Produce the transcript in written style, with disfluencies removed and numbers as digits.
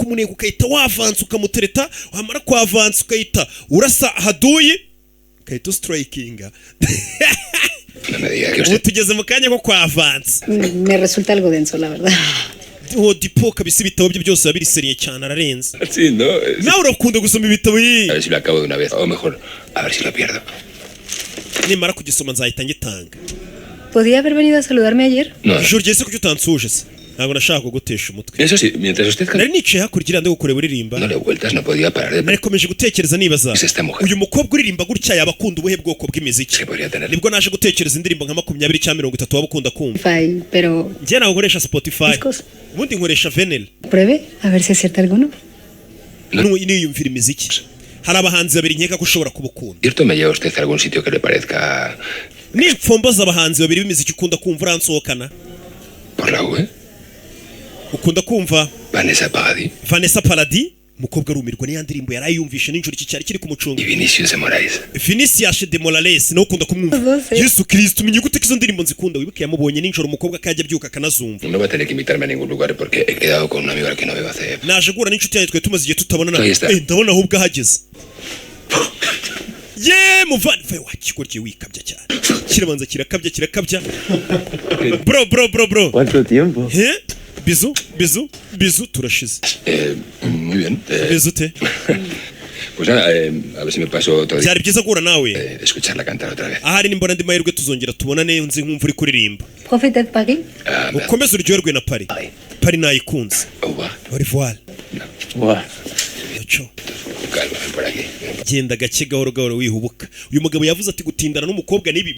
ukamuneka ukahita wavansa ukamutereta wamara kwavansa ukahita urasa haduyi ukahita strikinga tugeze mu kanya ko kwavansa me resulta algo denso la verdad. Dipo kabisa ibitabo bye byose babiriseriye cyane ararenze. Sí, no. Nawe urakunda gusoma ibitabo yi. A ver si lo acabo de una vez o mejor a ver si lo pierdo. Nimara kugisoma nzahita ngitanga. ¿Podía haber venido a saludarme ayer? No. Jorge se kucyutansuje se. Ntabwo nashaka kugutesha umutwe. Eso sí, mientras usted nari nicaye hakurya ndi gukore buririmba. No le vueltas, no podía parar de. Nakomeje gutekereza nibaza. Uyu mukobwa uririmba gutya yabakunda ubuhe bwoko bw'imiziki. Nibwo naje gutekereza indirimbo nka 20 cyangwa 30 wabakunda kumva. Pero Njye nawe nkoresha Spotify. Ubundi nkoresha Venel. Pruebe a ver si acierta alguno. Niyumvira imiziki. Hari abahanzi babiri nkeka ko ushobora kubukunda. Cierto me lleva usted a algún sitio que le parezca. Nimfomboza abahanzi babiri b'imiziki ukunda kumva uransohokana. Por la web. Ukunda kumva Vanessa Paradis. Vanessa Paradis mukobwa rumirwa ni yandirimbo yarayumvishe n'injoro iki cyari kiri ku mucunga. Vinicius de Moraes. Vinicius de Moraes no ukunda kumwumva. Yesu Kristo umenye gute kizo ndirimbo nzikunda wibuke yamubonye n'injoro umukobwa kajya byuka kanazumva. No va a tener que invitarme a ningún lugar porque he quedado con un amigo al que no veo hace. Naje gura n'inshuti yawe twe tumaze igihe tutabona na. Ndabona ahubwo ahageze. Ye muvani fe wakikorye wikabya cyane. Kirabanza kirakabya. Bro. ¿Cuánto tiempo? Bizu turashize. Muy bien. Bizu te. Pues nada, a ver si me paso otro día. Byari byiza gura nawe. Escucharla cantar otra vez. Ahari nimbona ndi mahirwe tuzongera tubonane nzi nkumva uri kuririmba. Profite de Paris. Ukomeze uryoherwe na Paris. Paris nayikunze. Au revoir. Wow. Yacho. Calma, por aquí. Genda gake gahoro wihubuka. Uyu mugabo yavuze ati gutindana n'umukobwa nibi